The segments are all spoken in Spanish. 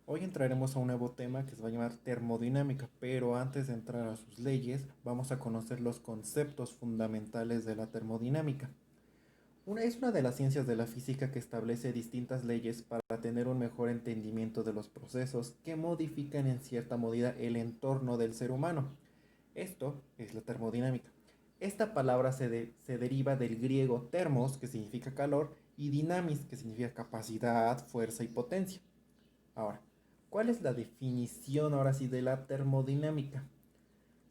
Hoy entraremos a un nuevo tema que se va a llamar termodinámica, pero antes de entrar a sus leyes, vamos a conocer los conceptos fundamentales de la termodinámica. Es una de las ciencias de la física que establece distintas leyes para tener un mejor entendimiento de los procesos que modifican en cierta medida el entorno del ser humano. Esto es la termodinámica. Esta palabra se deriva del griego termos, que significa calor, y dynamis, que significa capacidad, fuerza y potencia. Ahora, ¿cuál es la definición ahora sí de la termodinámica?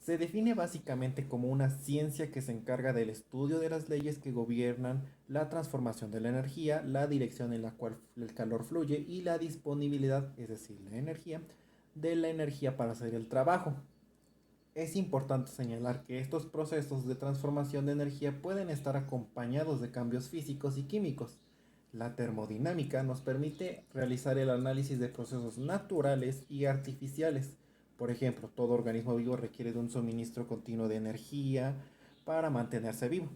Se define básicamente como una ciencia que se encarga del estudio de las leyes que gobiernan la transformación de la energía, la dirección en la cual el calor fluye y la disponibilidad, es decir, la energía, de la energía para hacer el trabajo. Es importante señalar que estos procesos de transformación de energía pueden estar acompañados de cambios físicos y químicos. La termodinámica nos permite realizar el análisis de procesos naturales y artificiales. Por ejemplo, todo organismo vivo requiere de un suministro continuo de energía para mantenerse vivo.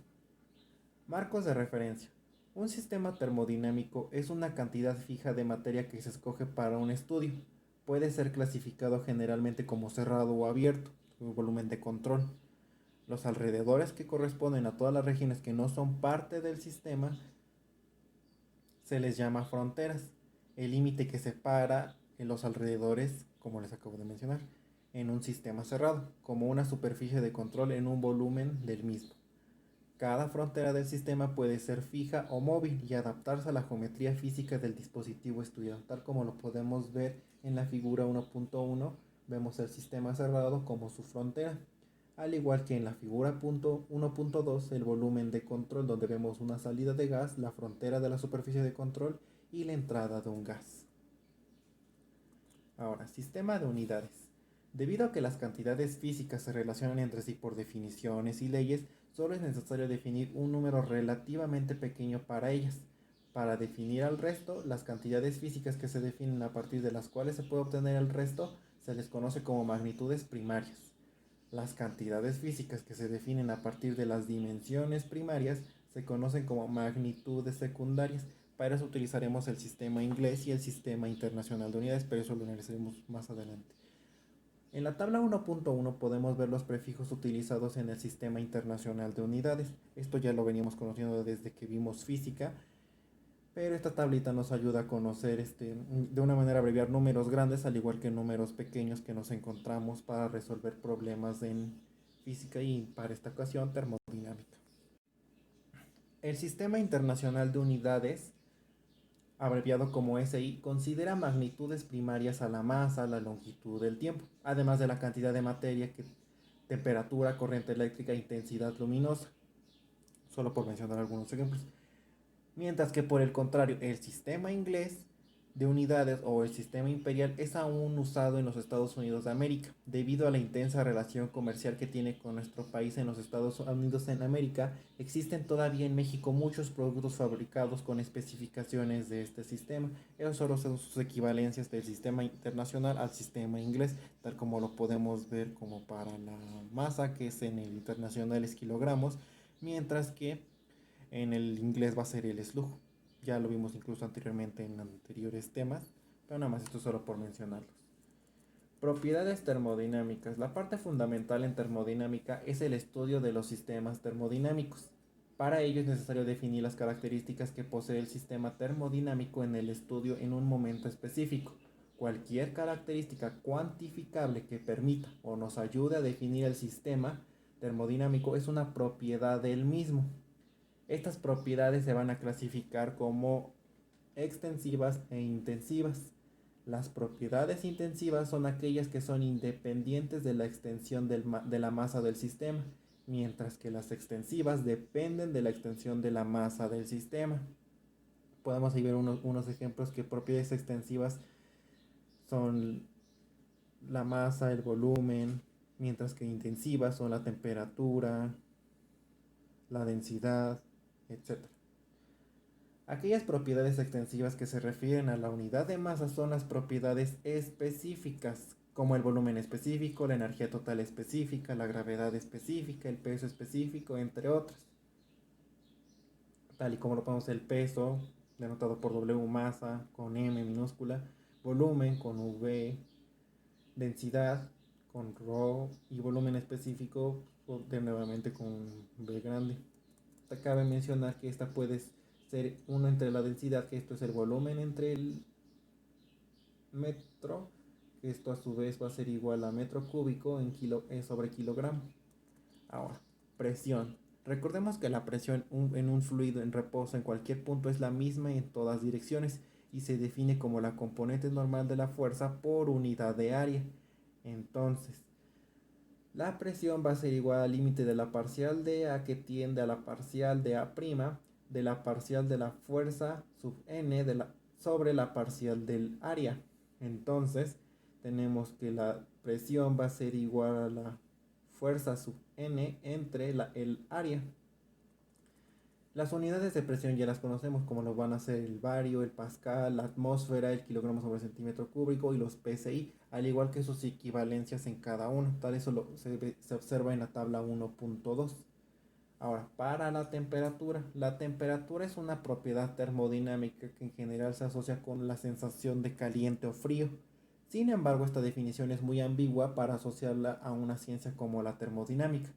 Marcos de referencia. Un sistema termodinámico es una cantidad fija de materia que se escoge para un estudio. Puede ser clasificado generalmente como cerrado o abierto, su volumen de control. Los alrededores, que corresponden a todas las regiones que no son parte del sistema, se les llama fronteras. El límite que separa en los alrededores, como les acabo de mencionar, en un sistema cerrado, como una superficie de control en un volumen del mismo. Cada frontera del sistema puede ser fija o móvil y adaptarse a la geometría física del dispositivo estudiado, tal como lo podemos ver en la figura 1.1. Vemos el sistema cerrado como su frontera, al igual que en la figura 1.2 el volumen de control, donde vemos una salida de gas, la frontera de la superficie de control y la entrada de un gas. Ahora, sistema de unidades. Debido a que las cantidades físicas se relacionan entre sí por definiciones y leyes, solo es necesario definir un número relativamente pequeño para ellas. Para definir al resto, las cantidades físicas que se definen a partir de las cuales se puede obtener el resto se les conoce como magnitudes primarias. Las cantidades físicas que se definen a partir de las dimensiones primarias se conocen como magnitudes secundarias. Para eso utilizaremos el sistema inglés y el sistema internacional de unidades, pero eso lo analizaremos más adelante. En la tabla 1.1 podemos ver los prefijos utilizados en el sistema internacional de unidades. Esto ya lo veníamos conociendo desde que vimos física, pero esta tablita nos ayuda a conocer de una manera abreviar números grandes al igual que números pequeños que nos encontramos para resolver problemas en física y para esta ocasión termodinámica. El Sistema Internacional de Unidades, abreviado como SI, considera magnitudes primarias a la masa, la longitud del tiempo, además de la cantidad de materia, temperatura, corriente eléctrica e intensidad luminosa, solo por mencionar algunos ejemplos. Mientras que por el contrario, el sistema inglés de unidades o el sistema imperial es aún usado en los Estados Unidos de América, debido a la intensa relación comercial que tiene con nuestro país en los Estados Unidos en América. Existen todavía en México muchos productos fabricados con especificaciones de este sistema. Esos solo son sus equivalencias del sistema internacional al sistema inglés, tal como lo podemos ver como para la masa, que es en el internacional es kilogramos, mientras que en el inglés va a ser el slug. Ya lo vimos incluso anteriormente en anteriores temas, pero nada más esto solo por mencionarlos. Propiedades termodinámicas. La parte fundamental en termodinámica es el estudio de los sistemas termodinámicos. Para ello es necesario definir las características que posee el sistema termodinámico en el estudio en un momento específico. Cualquier característica cuantificable que permita o nos ayude a definir el sistema termodinámico es una propiedad del mismo. Estas propiedades se van a clasificar como extensivas e intensivas. Las propiedades intensivas son aquellas que son independientes de la extensión de la masa del sistema, mientras que las extensivas dependen de la extensión de la masa del sistema. Podemos ahí ver unos ejemplos que propiedades extensivas son la masa, el volumen, mientras que intensivas son la temperatura, la densidad, etc. Aquellas propiedades extensivas que se refieren a la unidad de masa son las propiedades específicas, como el volumen específico, la energía total específica, la gravedad específica, el peso específico, entre otras. Tal y como lo ponemos el peso, denotado por W masa, con M minúscula, volumen con V, densidad con ρ y volumen específico de nuevamente con V grande. Cabe mencionar que esta puede ser 1 entre la densidad, que esto es el volumen entre el metro, que esto a su vez va a ser igual a metro cúbico en sobre kilogramo. Ahora, presión. Recordemos que la presión en un fluido en reposo en cualquier punto es la misma en todas direcciones y se define como la componente normal de la fuerza por unidad de área. Entonces, la presión va a ser igual al límite de la parcial de A que tiende a la parcial de A', de la parcial de la fuerza sub n sobre la parcial del área. Entonces, tenemos que la presión va a ser igual a la fuerza sub n entre el área. Las unidades de presión ya las conocemos, como lo van a ser el bario, el pascal, la atmósfera, el kilogramo sobre centímetro cúbico y los PSI, al igual que sus equivalencias en cada uno. Tal eso se observa en la tabla 1.2. Ahora, para la temperatura es una propiedad termodinámica que en general se asocia con la sensación de caliente o frío. Sin embargo, esta definición es muy ambigua para asociarla a una ciencia como la termodinámica.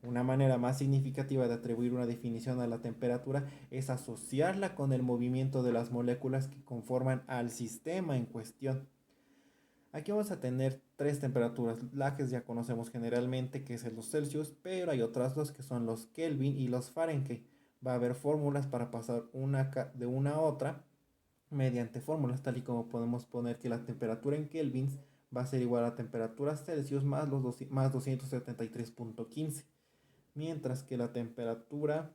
Una manera más significativa de atribuir una definición a la temperatura es asociarla con el movimiento de las moléculas que conforman al sistema en cuestión. Aquí vamos a tener tres temperaturas, las que ya conocemos generalmente, que es los Celsius, pero hay otras dos que son los Kelvin y los Fahrenheit. Va a haber fórmulas para pasar de una a otra mediante fórmulas, tal y como podemos poner que la temperatura en kelvins va a ser igual a la temperatura Celsius más 273.15, mientras que la temperatura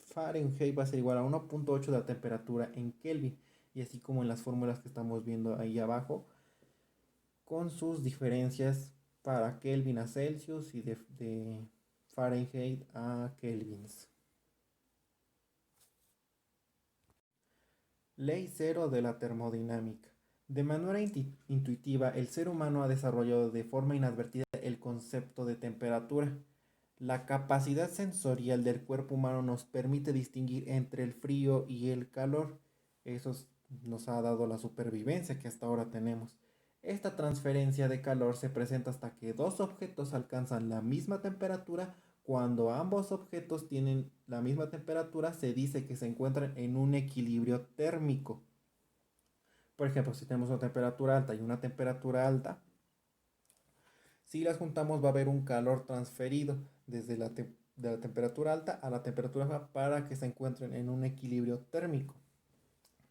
Fahrenheit va a ser igual a 1.8 de la temperatura en Kelvin, y así como en las fórmulas que estamos viendo ahí abajo, con sus diferencias para Kelvin a Celsius y de Fahrenheit a kelvins. Ley cero de la termodinámica. De manera intuitiva, el ser humano ha desarrollado de forma inadvertida el concepto de temperatura. La capacidad sensorial del cuerpo humano nos permite distinguir entre el frío y el calor. Eso nos ha dado la supervivencia que hasta ahora tenemos. Esta transferencia de calor se presenta hasta que dos objetos alcanzan la misma temperatura. Cuando ambos objetos tienen la misma temperatura, se dice que se encuentran en un equilibrio térmico. Por ejemplo, si tenemos una temperatura alta y una temperatura alta, si las juntamos va a haber un calor transferido desde de la temperatura alta a la temperatura baja para que se encuentren en un equilibrio térmico.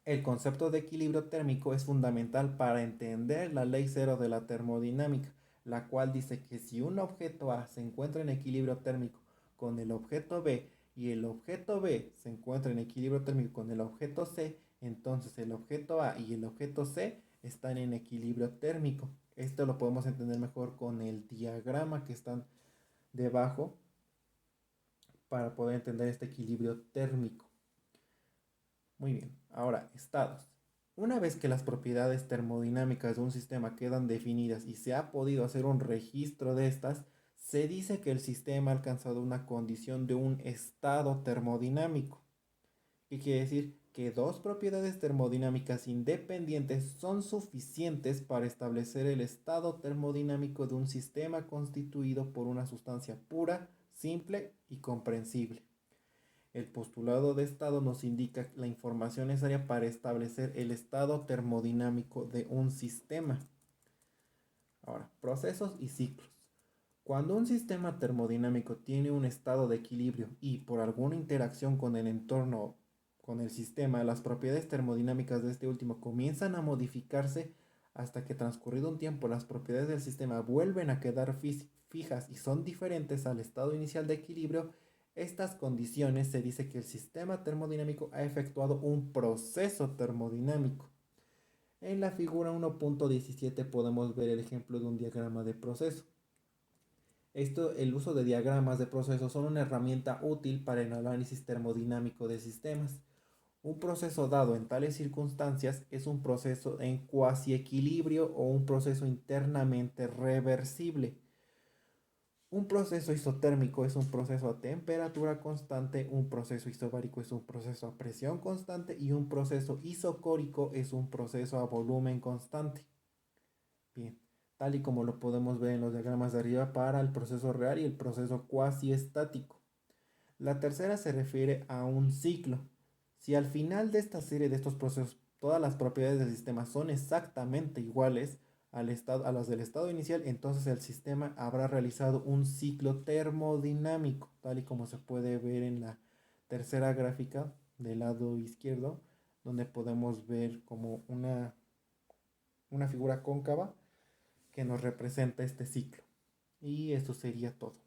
El concepto de equilibrio térmico es fundamental para entender la ley cero de la termodinámica, la cual dice que si un objeto A se encuentra en equilibrio térmico con el objeto B y el objeto B se encuentra en equilibrio térmico con el objeto C, entonces el objeto A y el objeto C están en equilibrio térmico. Esto lo podemos entender mejor con el diagrama que están debajo para poder entender este equilibrio térmico. Muy bien, ahora estados. Una vez que las propiedades termodinámicas de un sistema quedan definidas y se ha podido hacer un registro de estas, se dice que el sistema ha alcanzado una condición de un estado termodinámico. ¿Qué quiere decir? Que dos propiedades termodinámicas independientes son suficientes para establecer el estado termodinámico de un sistema constituido por una sustancia pura, simple y comprensible. El postulado de estado nos indica la información necesaria para establecer el estado termodinámico de un sistema. Ahora, procesos y ciclos. Cuando un sistema termodinámico tiene un estado de equilibrio y por alguna interacción con el entorno, con el sistema, las propiedades termodinámicas de este último comienzan a modificarse hasta que transcurrido un tiempo las propiedades del sistema vuelven a quedar fijas y son diferentes al estado inicial de equilibrio. Estas condiciones se dice que el sistema termodinámico ha efectuado un proceso termodinámico. En la figura 1.17 podemos ver el ejemplo de un diagrama de proceso. El uso de diagramas de procesos son una herramienta útil para el análisis termodinámico de sistemas. Un proceso dado en tales circunstancias es un proceso en cuasi equilibrio o un proceso internamente reversible. Un proceso isotérmico es un proceso a temperatura constante, un proceso isobárico es un proceso a presión constante y un proceso isocórico es un proceso a volumen constante. Bien, tal y como lo podemos ver en los diagramas de arriba para el proceso real y el proceso cuasi estático. La tercera se refiere a un ciclo. Si al final de esta serie de estos procesos todas las propiedades del sistema son exactamente iguales a las del estado inicial, entonces el sistema habrá realizado un ciclo termodinámico, tal y como se puede ver en la tercera gráfica del lado izquierdo, donde podemos ver como una figura cóncava que nos representa este ciclo. Y eso sería todo.